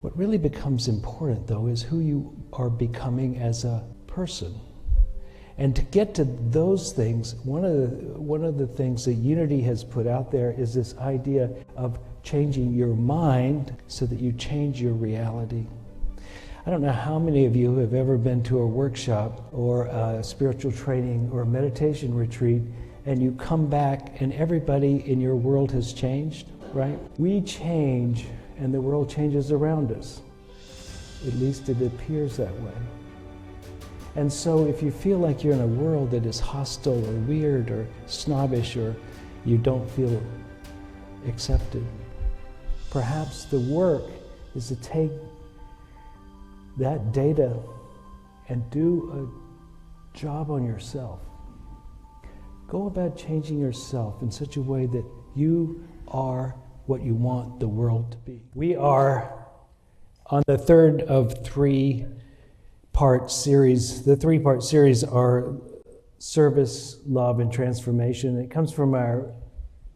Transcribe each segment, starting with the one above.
What really becomes important, though, is who you are becoming as a person. And to get to those things, one of the things that Unity has put out there is this idea of changing your mind so that you change your reality. I don't know how many of you have ever been to a workshop or a spiritual training or a meditation retreat, and you come back and everybody in your world has changed, right? We change and the world changes around us. At least it appears that way. And so if you feel like you're in a world that is hostile or weird or snobbish or you don't feel accepted, perhaps the work is to take that data and do a job on yourself. Go about changing yourself in such a way that you are what you want the world to be. We are on the third of three-part series. The three-part series are service, love, and transformation. It comes from our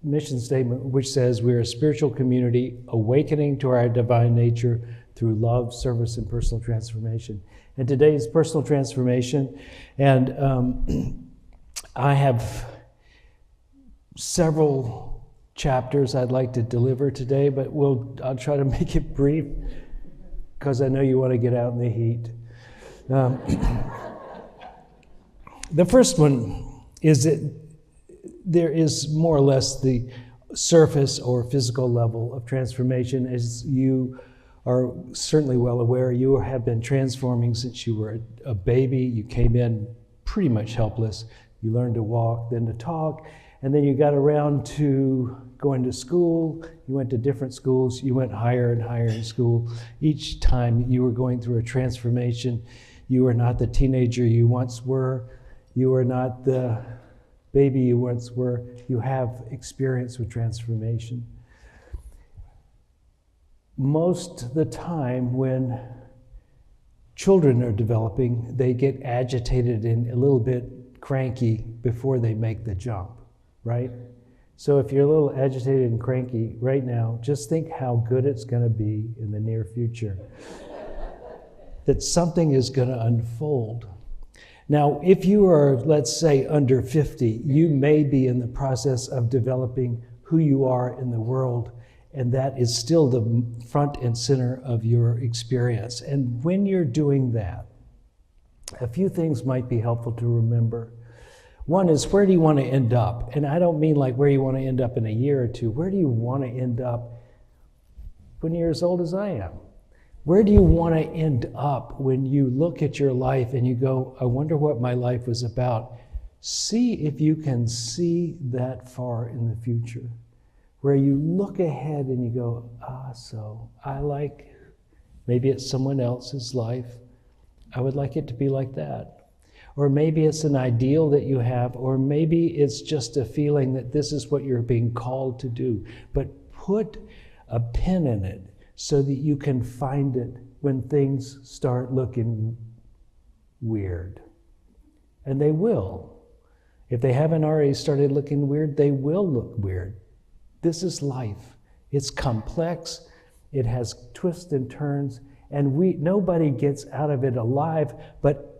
mission statement, which says we're a spiritual community awakening to our divine nature through love, service, and personal transformation. And today is personal transformation. And I have several chapters I'd like to deliver today, but I'll try to make it brief because I know you want to get out in the heat. The first one is that there is more or less the surface or physical level of transformation. As you are certainly well aware, you have been transforming since you were a baby. You came in pretty much helpless. You learned to walk, then to talk, and then you got around to going to school. You went to different schools. You went higher and higher in school. Each time you were going through a transformation. You were not the teenager you once were. You were not the baby you once were. You have experience with transformation. Most of the time when children are developing, they get agitated and a little bit cranky before they make the jump, right? So if you're a little agitated and cranky right now, just think how good it's going to be in the near future. That something is going to unfold. Now, if you are, let's say, under 50, you may be in the process of developing who you are in the world, and that is still the front and center of your experience. And when you're doing that, a few things might be helpful to remember. One is, where do you want to end up? And I don't mean like where you want to end up in a year or two. Where do you want to end up when you're as old as I am? Where do you want to end up when you look at your life and you go, I wonder what my life was about? See if you can see that far in the future, where you look ahead and you go, so I like, maybe it's someone else's life. I would like it to be like that. Or maybe it's an ideal that you have, or maybe it's just a feeling that this is what you're being called to do. But put a pin in it so that you can find it when things start looking weird. And they will. If they haven't already started looking weird, they will look weird. This is life. It's complex. It has twists and turns. And nobody gets out of it alive,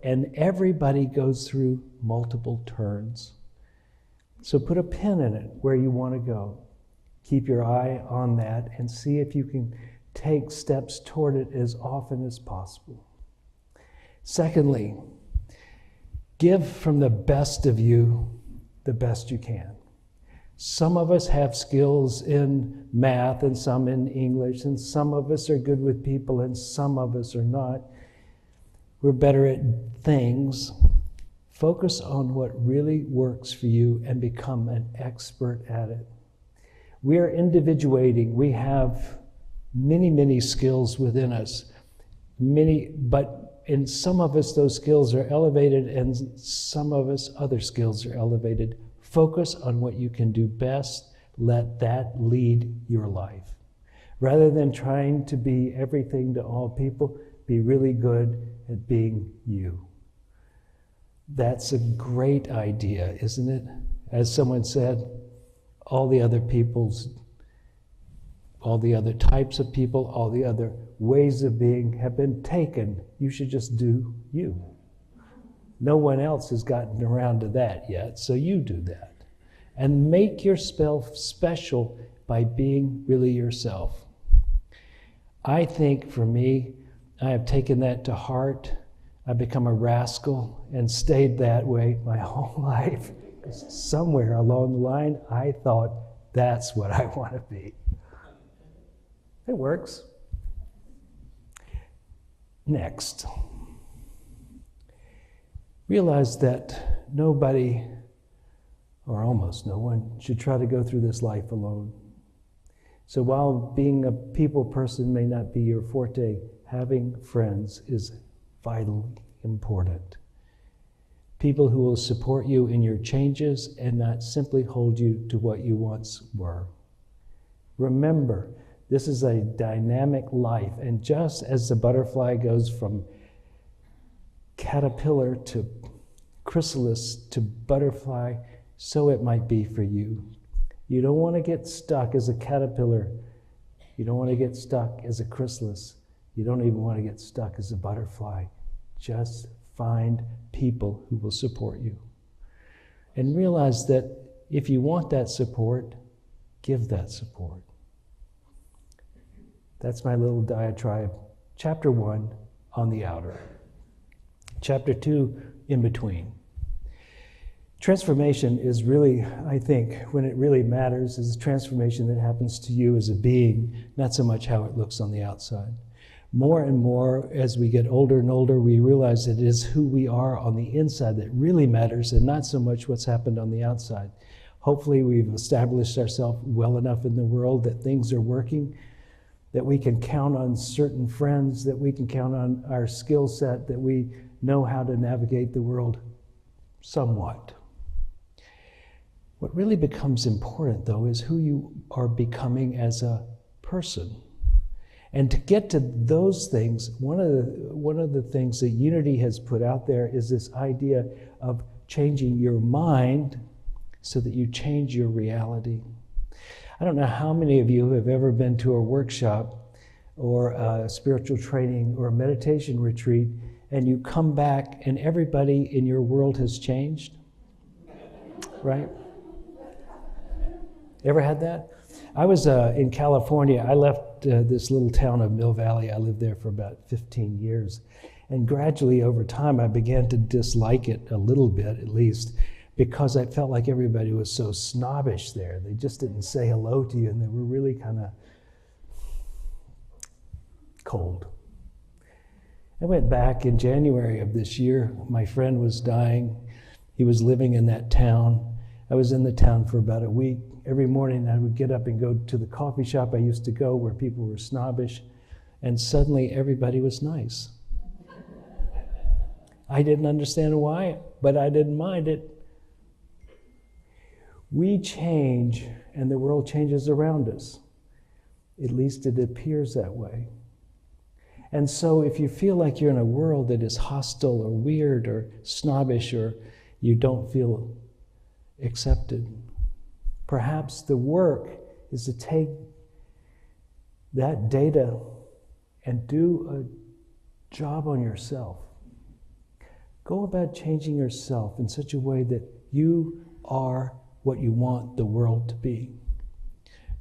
and everybody goes through multiple turns. So put a pin in it where you want to go. Keep your eye on that and see if you can take steps toward it as often as possible. Secondly, give from the best of you the best you can. Some of us have skills in math and some in English, and some of us are good with people and some of us are not. We're better at things. Focus on what really works for you and become an expert at it. We are individuating. We have many, many skills within us. But in some of us, those skills are elevated, and some of us, other skills are elevated. Focus on what you can do best. Let that lead your life. Rather than trying to be everything to all people, be really good at being you. That's a great idea, isn't it? As someone said, all the other people's, All the other types of people, all the other ways of being have been taken. You should just do you. No one else has gotten around to that yet, so you do that. And make yourself special by being really yourself. I think for me, I have taken that to heart. I've become a rascal and stayed that way my whole life. Somewhere along the line, I thought that's what I want to be. It works. Next. Realize that nobody, or almost no one, should try to go through this life alone. So while being a people person may not be your forte, having friends is vitally important. People who will support you in your changes and not simply hold you to what you once were. Remember, this is a dynamic life, and just as the butterfly goes from caterpillar to chrysalis to butterfly, so it might be for you. You don't want to get stuck as a caterpillar. You don't want to get stuck as a chrysalis. You don't even want to get stuck as a butterfly. Just find people who will support you. And realize that if you want that support, give that support. That's my little diatribe. Chapter 1, on the outer. Chapter 2, in between. Transformation is really, I think, when it really matters, is the transformation that happens to you as a being, not so much how it looks on the outside. More and more, as we get older and older, we realize that it is who we are on the inside that really matters, and not so much what's happened on the outside. Hopefully we've established ourselves well enough in the world that things are working, that we can count on certain friends, that we can count on our skill set, that we know how to navigate the world somewhat. What really becomes important, though, is who you are becoming as a person. And to get to those things, one of the things that Unity has put out there is this idea of changing your mind so that you change your reality. I don't know how many of you have ever been to a workshop or a spiritual training or a meditation retreat, and you come back and everybody in your world has changed, right? Ever had that? I was in California. I left this little town of Mill Valley. I lived there for about 15 years. And gradually over time, I began to dislike it a little bit, at least, because I felt like everybody was so snobbish there. They just didn't say hello to you, and they were really kind of cold. I went back in January of this year. My friend was dying. He was living in that town. I was in the town for about a week. Every morning I would get up and go to the coffee shop I used to go where people were snobbish, and suddenly everybody was nice. I didn't understand why, but I didn't mind it. We change, and the world changes around us. At least it appears that way. And so if you feel like you're in a world that is hostile or weird or snobbish, or you don't feel accepted, perhaps the work is to take that data and do a job on yourself. Go about changing yourself in such a way that you are what you want the world to be.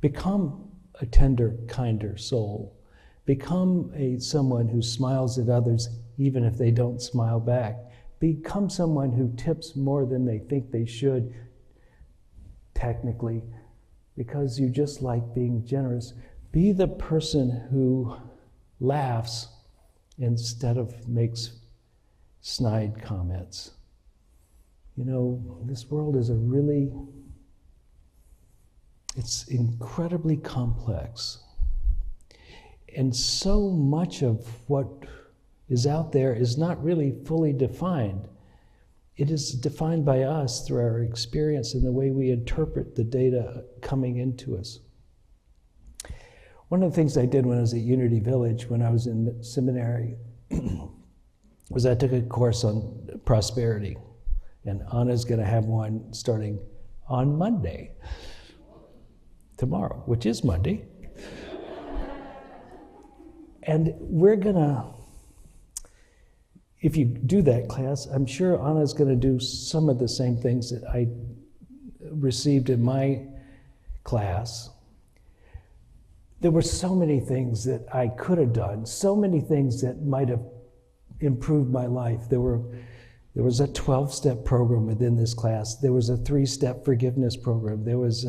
Become a tender, kinder soul. Become someone who smiles at others even if they don't smile back. Become someone who tips more than they think they should, technically, because you just like being generous. Be the person who laughs instead of makes snide comments. You know, this world is it's incredibly complex. And so much of what is out there is not really fully defined. It is defined by us through our experience and the way we interpret the data coming into us. One of the things I did when I was at Unity Village, when I was in seminary, was I took a course on prosperity. And Anna's going to have one starting on Monday, tomorrow, which is Monday. And we're gonna, if you do that class, I'm sure Anna's gonna do some of the same things that I received in my class. There were so many things that I could have done, so many things that might have improved my life. There was a 12-step program within this class. There was a 3-step forgiveness program. There was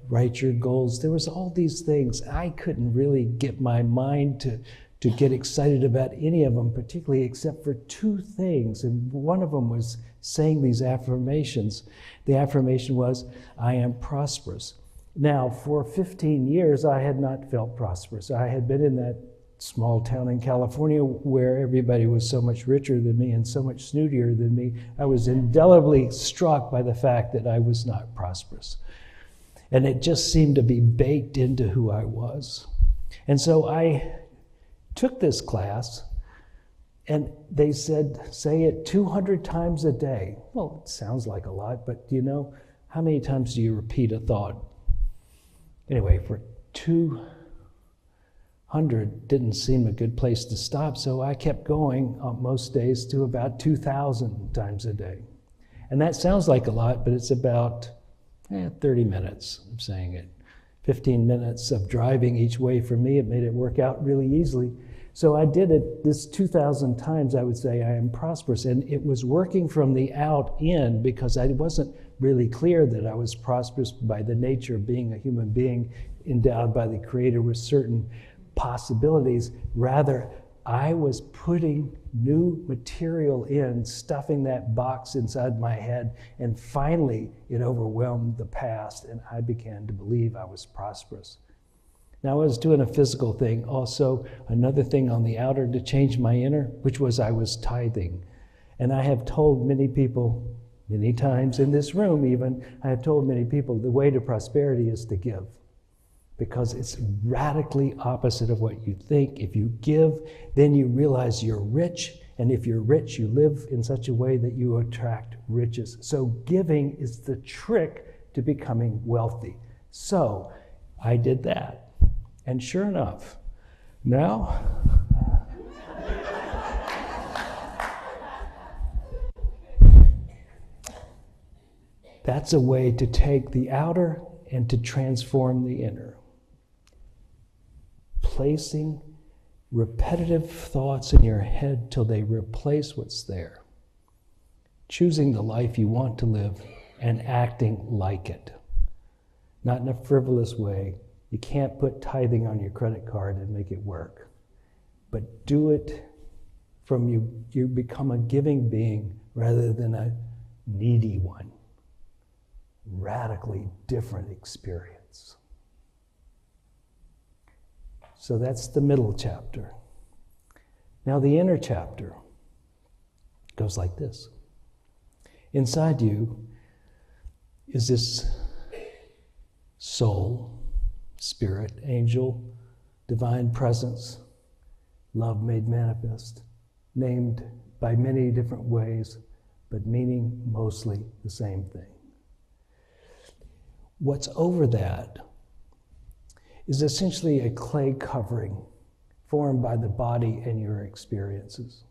write your goals. There was all these things. I couldn't really get my mind to get excited about any of them, particularly except for 2 things. And one of them was saying these affirmations. The affirmation was, I am prosperous. Now, for 15 years, I had not felt prosperous. I had been in that small town in California where everybody was so much richer than me and so much snootier than me. I was indelibly struck by the fact that I was not prosperous. And it just seemed to be baked into who I was. And so I took this class, and they said, say it 200 times a day. Well, it sounds like a lot, but you know, how many times do you repeat a thought? Anyway, for 200 didn't seem a good place to stop, so I kept going most days to about 2,000 times a day. And that sounds like a lot, but it's about 30 minutes of saying it. 15 minutes of driving each way for me. It made it work out really easily. So I did it this 2,000 times. I would say I am prosperous. And it was working from the out in, because I wasn't really clear that I was prosperous by the nature of being a human being endowed by the Creator with certain possibilities. Rather, I was putting new material in, stuffing that box inside my head, and finally it overwhelmed the past, and I began to believe I was prosperous. Now, I was doing a physical thing, also another thing on the outer to change my inner, which was I was tithing. And I have told many people, many times in this room even, I have told many people the way to prosperity is to give. Because it's radically opposite of what you think. If you give, then you realize you're rich, and if you're rich, you live in such a way that you attract riches. So giving is the trick to becoming wealthy. So I did that. And sure enough, now, that's a way to take the outer and to transform the inner. Placing repetitive thoughts in your head till they replace what's there. Choosing the life you want to live and acting like it. Not in a frivolous way. You can't put tithing on your credit card and make it work. But do it from you become a giving being rather than a needy one. Radically different experience. So that's the middle chapter. Now the inner chapter goes like this. Inside you is this soul, spirit, angel, divine presence, love made manifest, named by many different ways, but meaning mostly the same thing. What's over that is essentially a clay covering formed by the body and your experiences.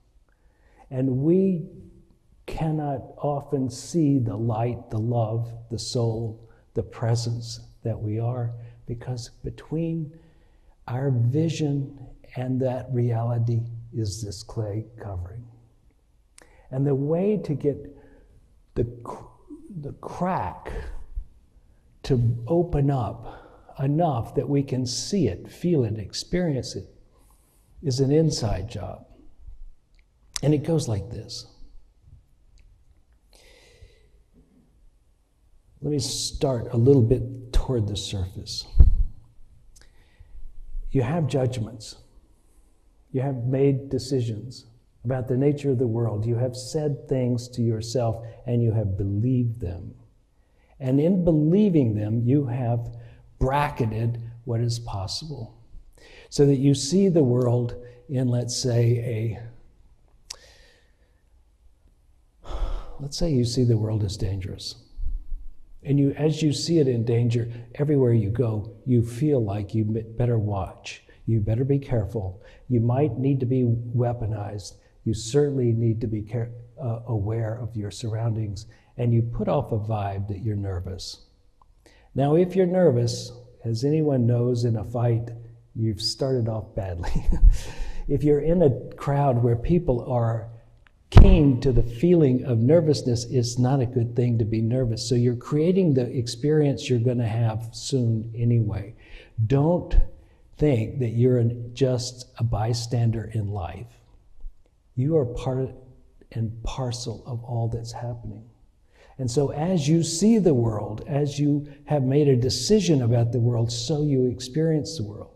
And we cannot often see the light, the love, the soul, the presence that we are, because between our vision and that reality is this clay covering. And the way to get the crack to open up enough that we can see it, feel it, experience it, is an inside job. And it goes like this. Let me start a little bit toward the surface. You have judgments. You have made decisions about the nature of the world. You have said things to yourself and you have believed them. And in believing them, you have bracketed what is possible. So that you see the world in, let's say you see the world as dangerous. And as you see it in danger, everywhere you go, you feel like you better watch. You better be careful. You might need to be weaponized. You certainly need to be aware of your surroundings, and you put off a vibe that you're nervous. Now, if you're nervous, as anyone knows in a fight, you've started off badly. If you're in a crowd where people are keen to the feeling of nervousness, it's not a good thing to be nervous. So you're creating the experience you're going to have soon anyway. Don't think that you're just a bystander in life. You are part and parcel of all that's happening. And so as you see the world, as you have made a decision about the world, so you experience the world.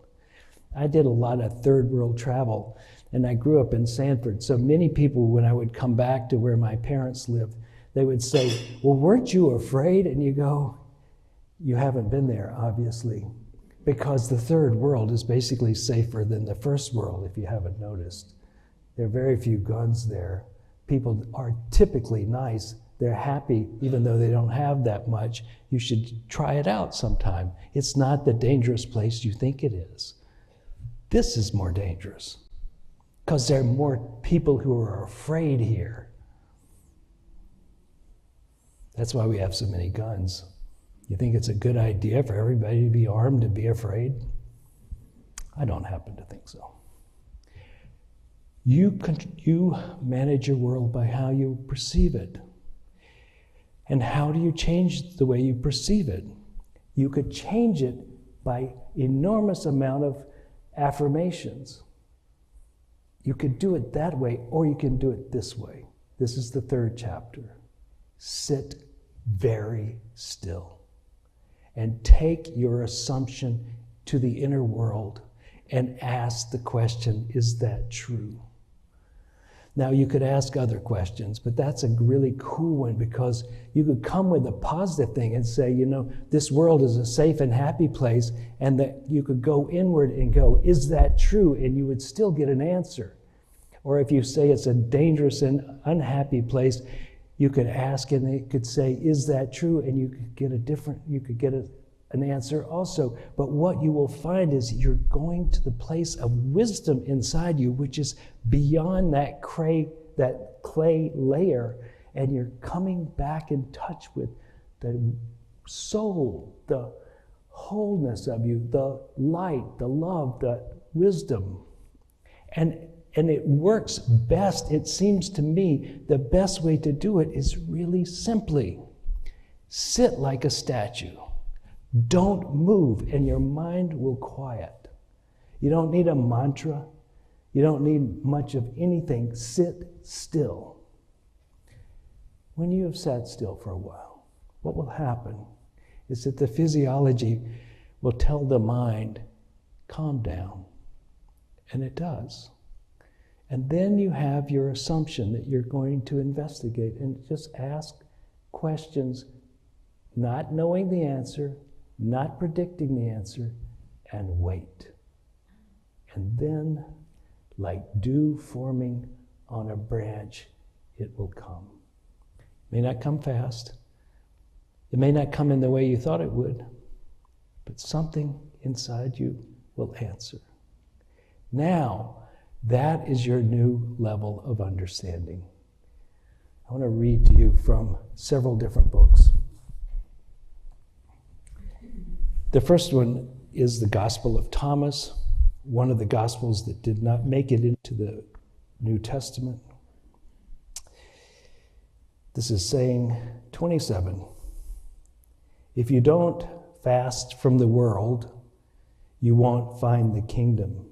I did a lot of third world travel, and I grew up in Sanford. So many people, when I would come back to where my parents lived, they would say, well, weren't you afraid? And you go, you haven't been there, obviously, because the third world is basically safer than the first world, if you haven't noticed. There are very few guns there. People are typically nice. They're happy, even though they don't have that much. You should try it out sometime. It's not the dangerous place you think it is. This is more dangerous, because there are more people who are afraid here. That's why we have so many guns. You think it's a good idea for everybody to be armed and be afraid? I don't happen to think so. You manage your world by how you perceive it. And how do you change the way you perceive it? You could change it by enormous amount of affirmations. You could do it that way, or you can do it this way. This is the third chapter. Sit very still and take your assumption to the inner world and ask the question, is that true? Now, you could ask other questions, but that's a really cool one, because you could come with a positive thing and say, you know, this world is a safe and happy place, and that you could go inward and go, is that true? And you would still get an answer. Or if you say it's a dangerous and unhappy place, you could ask and they could say, is that true? And you could get an answer also. But what you will find is you're going to the place of wisdom inside you, which is beyond that clay layer, and you're coming back in touch with the soul, the wholeness of you, the light, the love, the wisdom. And it works best, it seems to me, the best way to do it is really simply sit like a statue. Don't move, and your mind will quiet. You don't need a mantra. You don't need much of anything. Sit still. When you have sat still for a while, what will happen is that the physiology will tell the mind, calm down. And it does. And then you have your assumption that you're going to investigate and just ask questions, not knowing the answer, not predicting the answer, and wait. And then, like dew forming on a branch, it will come. It may not come fast. It may not come in the way you thought it would, but something inside you will answer. Now, that is your new level of understanding. I want to read to you from several different books. The first one is the Gospel of Thomas, one of the Gospels that did not make it into the New Testament. This is saying 27. If you don't fast from the world, you won't find the kingdom.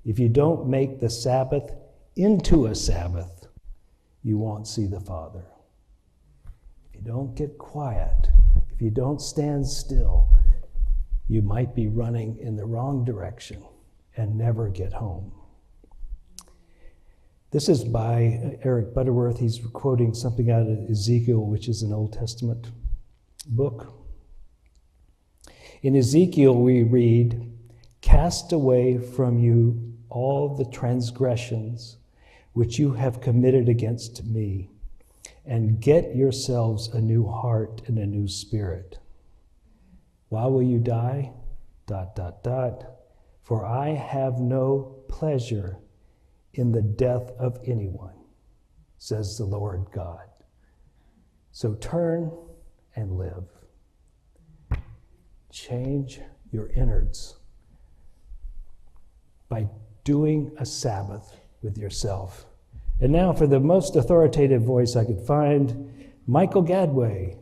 If you don't make the Sabbath into a Sabbath, you won't see the Father. If you don't get quiet, if you don't stand still, you might be running in the wrong direction and never get home. This is by Eric Butterworth. He's quoting something out of Ezekiel, which is an Old Testament book. In Ezekiel, we read, "Cast away from you all the transgressions which you have committed against me, and get yourselves a new heart and a new spirit. Why will you die? ... For I have no pleasure in the death of anyone, says the Lord God. So turn and live. Change your innards by doing a Sabbath with yourself. And now for the most authoritative voice I could find, Michael Gadway.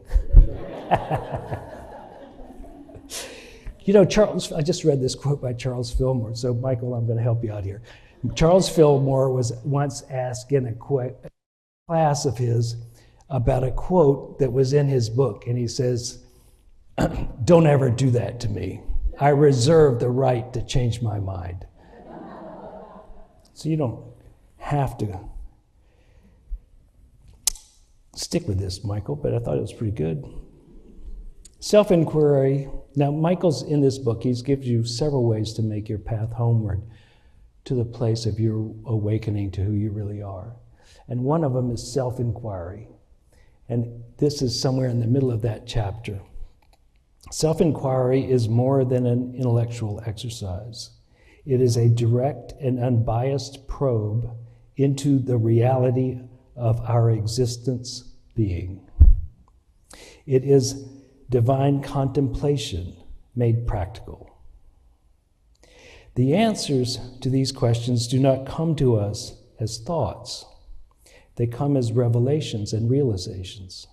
You know, Charles, I just read this quote by Charles Fillmore, so Michael, I'm going to help you out here. Charles Fillmore was once asked in a class of his about a quote that was in his book, and he says, "Don't ever do that to me. I reserve the right to change my mind." So you don't have to stick with this, Michael, but I thought it was pretty good. Self-inquiry. Now, Michael's in this book, he gives you several ways to make your path homeward to the place of your awakening to who you really are. And one of them is self-inquiry. And this is somewhere in the middle of that chapter. Self-inquiry is more than an intellectual exercise. It is a direct and unbiased probe into the reality of our existence being. It is divine contemplation made practical. The answers to these questions do not come to us as thoughts. They come as revelations and realizations.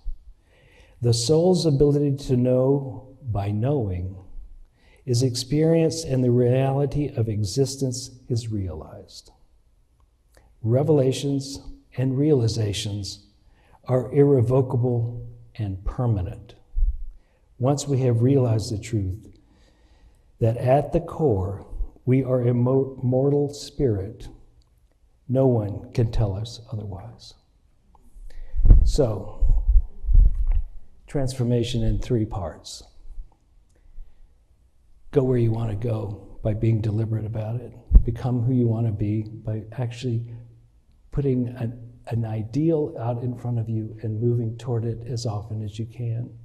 The soul's ability to know by knowing is experienced, and the reality of existence is realized. Revelations and realizations are irrevocable and permanent. Once we have realized the truth that at the core we are a mortal spirit, no one can tell us otherwise. So, transformation in 3 parts. Go where you want to go by being deliberate about it. Become who you want to be by actually putting an ideal out in front of you and moving toward it as often as you can.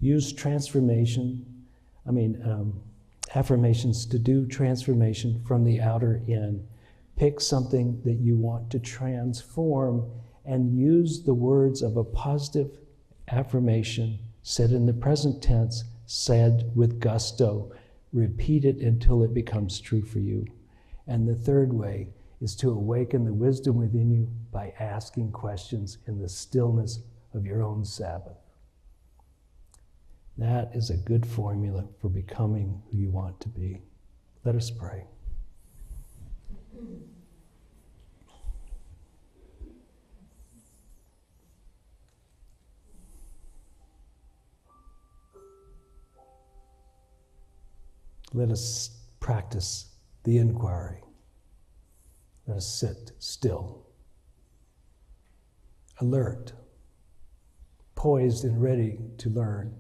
Use affirmations to do transformation from the outer in. Pick something that you want to transform and use the words of a positive affirmation said in the present tense, said with gusto. Repeat it until it becomes true for you. And the third way is to awaken the wisdom within you by asking questions in the stillness of your own Sabbath. That is a good formula for becoming who you want to be. Let us pray. Let us practice the inquiry. Let us sit still, alert, poised and ready to learn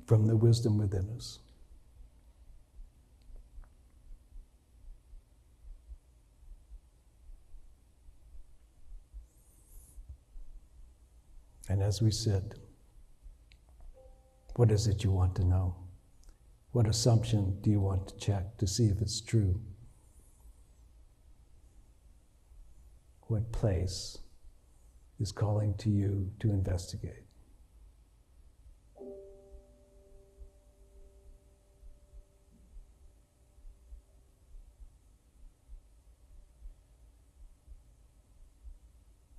from the wisdom within us. And as we sit, what is it you want to know? What assumption do you want to check to see if it's true? What place is calling to you to investigate?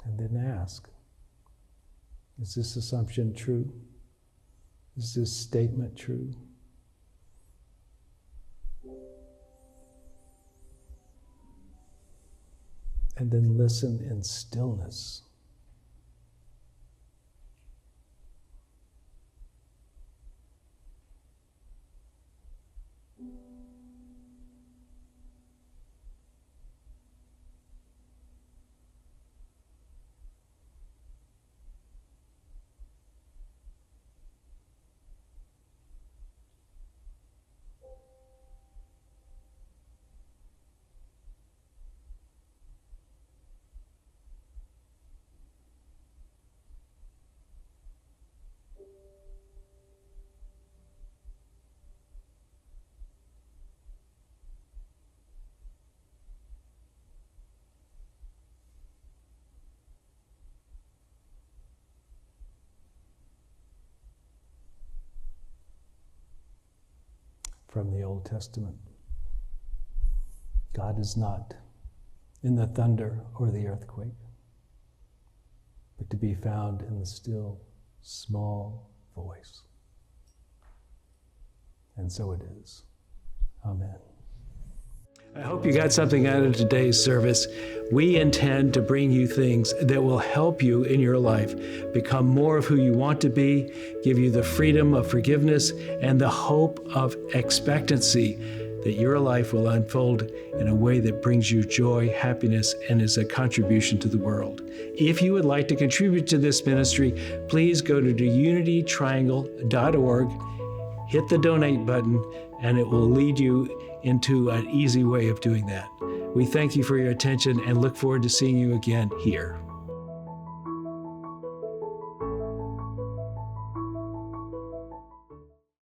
And then ask, is this assumption true? Is this statement true? And then listen in stillness. from the Old Testament. God is not in the thunder or the earthquake, but to be found in the still, small voice. And so it is. Amen. I hope you got something out of today's service. We intend to bring you things that will help you in your life become more of who you want to be, give you the freedom of forgiveness and the hope of expectancy that your life will unfold in a way that brings you joy, happiness, and is a contribution to the world. If you would like to contribute to this ministry, please go to unitytriangle.org, hit the donate button, and it will lead you into an easy way of doing that. We thank you for your attention and look forward to seeing you again here.